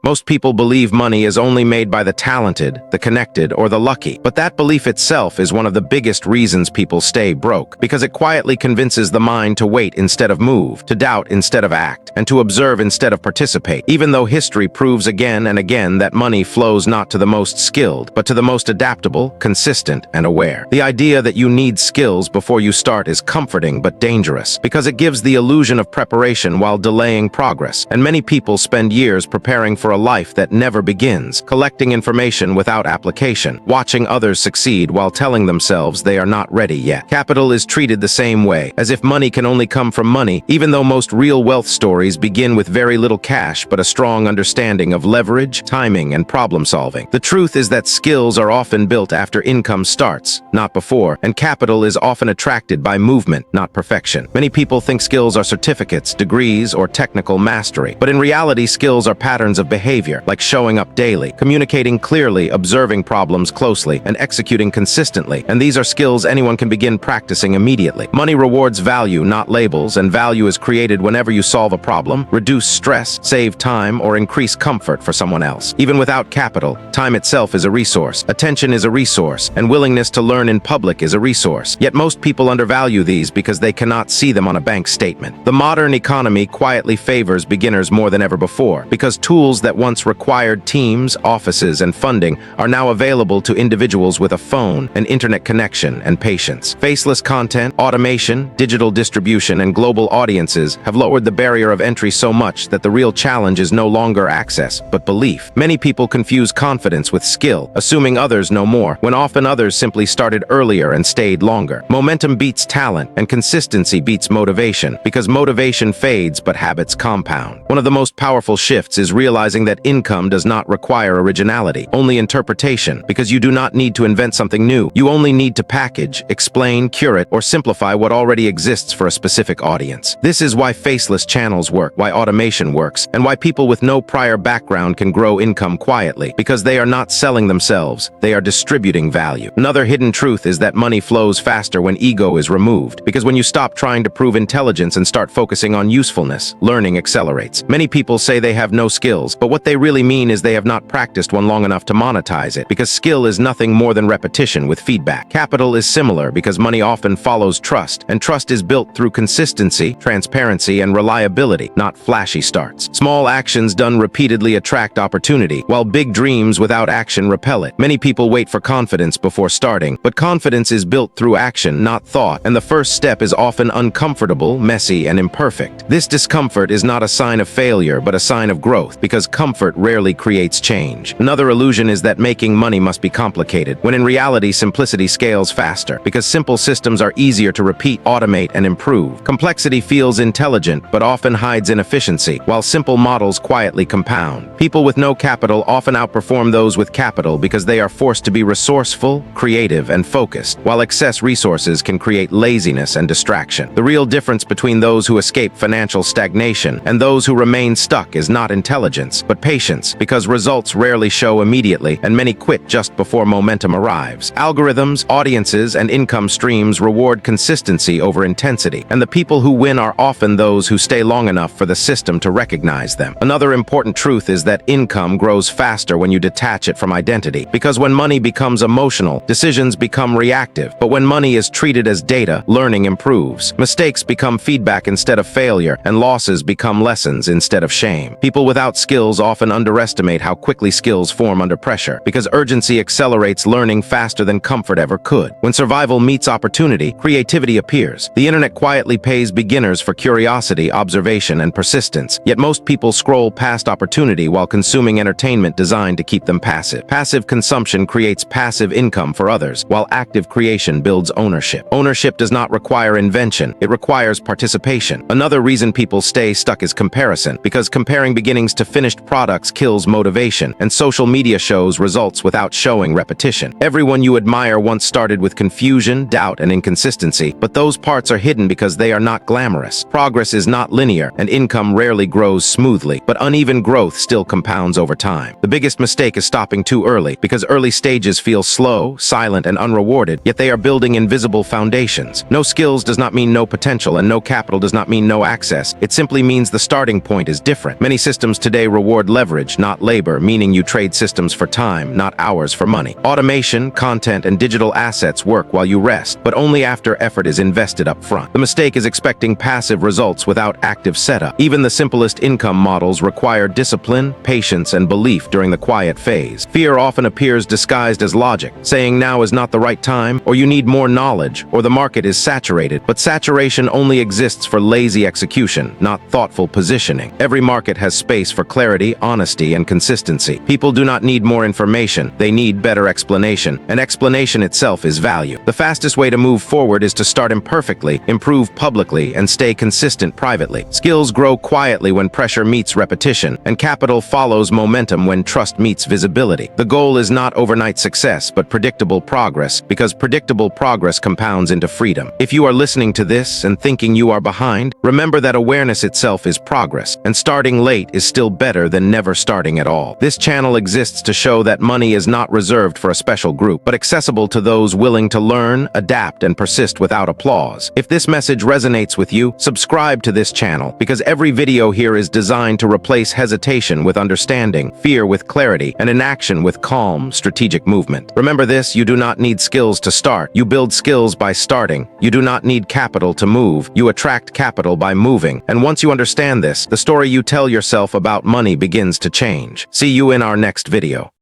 Most people believe money is only made by the talented, the connected, or the lucky. But that belief itself is one of the biggest reasons people stay broke, because it quietly convinces the mind to wait instead of move, to doubt instead of act, and to observe instead of participate. Even though history proves again and again that money flows not to the most skilled, but to the most adaptable, consistent, and aware. The idea that you need skills before you start is comforting but dangerous, because it gives the illusion of preparation while delaying progress. And many people spend years preparing for a life that never begins, collecting information without application, watching others succeed while telling themselves they are not ready yet. Capital is treated the same way, as if money can only come from money, even though most real wealth stories begin with very little cash but a strong understanding of leverage, timing, and problem solving. The truth is that skills are often built after income starts, not before, and capital is often attracted by movement, not perfection. Many people think skills are certificates, degrees, or technical mastery, but in reality, skills are patterns of behavior, like showing up daily, communicating clearly, observing problems closely, and executing consistently. And these are skills anyone can begin practicing immediately. Money rewards value, not labels, and value is created whenever you solve a problem, reduce stress, save time, or increase comfort for someone else. Even without capital, time itself is a resource, attention is a resource, and willingness to learn in public is a resource. Yet most people undervalue these because they cannot see them on a bank statement. The modern economy quietly favors beginners more than ever before, because tools that once required teams, offices, and funding are now available to individuals with a phone, an internet connection, and patience. Faceless content, automation, digital distribution, and global audiences have lowered the barrier of entry so much that the real challenge is no longer access, but belief. Many people confuse confidence with skill, assuming others know more, when often others simply started earlier and stayed longer. Momentum beats talent, and consistency beats motivation, because motivation fades but habits compound. One of the most powerful shifts is realizing that income does not require originality, only interpretation, because you do not need to invent something new. You only need to package, explain, curate, or simplify what already exists for a specific audience. This is why faceless channels work, why automation works, and why people with no prior background can grow income quietly, because they are not selling themselves, they are distributing value. Another hidden truth is that money flows faster when ego is removed, because when you stop trying to prove intelligence and start focusing on usefulness, learning accelerates. Many people say they have no skills, but what they really mean is they have not practiced one long enough to monetize it, because skill is nothing more than repetition with feedback. Capital is similar because money often follows trust, and trust is built through consistency, transparency, and reliability, not flashy starts. Small actions done repeatedly attract opportunity, while big dreams without action repel it. Many people wait for confidence before starting, but confidence is built through action, not thought, and the first step is often uncomfortable, messy, and imperfect. This discomfort is not a sign of failure, but a sign of growth, because comfort rarely creates change. Another illusion is that making money must be complicated, when in reality, simplicity scales faster, because simple systems are easier to repeat, automate, and improve. Complexity feels intelligent, but often hides inefficiency, while simple models quietly compound. People with no capital often outperform those with capital because they are forced to be resourceful, creative, and focused, while excess resources can create laziness and distraction. The real difference between those who escape financial stagnation and those who remain stuck is not intelligence, but patience, because results rarely show immediately, and many quit just before momentum arrives. Algorithms, audiences, and income streams reward consistency over intensity, and the people who win are often those who stay long enough for the system to recognize them. Another important truth is that income grows faster when you detach it from identity, because when money becomes emotional, decisions become reactive, but when money is treated as data, learning improves. Mistakes become feedback instead of failure, and losses become lessons instead of shame. People without skills often underestimate how quickly skills form under pressure, because urgency accelerates learning faster than comfort ever could. When survival meets opportunity, creativity appears. The internet quietly pays beginners for curiosity, observation, and persistence, yet most people scroll past opportunity while consuming entertainment designed to keep them passive. Passive consumption creates passive income for others, while active creation builds ownership. Ownership does not require invention, it requires participation. Another reason people stay stuck is comparison, because comparing beginnings to finished products kills motivation, and social media shows results without showing repetition. Everyone you admire once started with confusion, doubt, and inconsistency, but those parts are hidden because they are not glamorous. Progress is not linear, and income rarely grows smoothly, but uneven growth still compounds over time. The biggest mistake is stopping too early, because early stages feel slow, silent, and unrewarded, yet they are building invisible foundations. No skills does not mean no potential, and no capital does not mean no access. It simply means the starting point is different. Many systems today reward reward leverage, not labor, meaning you trade systems for time, not hours for money. Automation, content, and digital assets work while you rest, but only after effort is invested up front. The mistake is expecting passive results without active setup. Even the simplest income models require discipline, patience, and belief during the quiet phase. Fear often appears disguised as logic, saying now is not the right time, or you need more knowledge, or the market is saturated. But saturation only exists for lazy execution, not thoughtful positioning. Every market has space for clarity, honesty, and consistency. People do not need more information, they need better explanation, and explanation itself is value. The fastest way to move forward is to start imperfectly, improve publicly, and stay consistent privately. Skills grow quietly when pressure meets repetition, and capital follows momentum when trust meets visibility. The goal is not overnight success, but predictable progress, because predictable progress compounds into freedom. If you are listening to this and thinking you are behind, remember that awareness itself is progress, and starting late is still better than never starting at all. This channel exists to show that money is not reserved for a special group, but accessible to those willing to learn, adapt, and persist without applause. If this message resonates with you, subscribe to this channel, because every video here is designed to replace hesitation with understanding, fear with clarity, and inaction with calm, strategic movement. Remember this: you do not need skills to start. You build skills by starting. You do not need capital to move. You attract capital by moving. And once you understand this, the story you tell yourself about money begins to change. See you in our next video.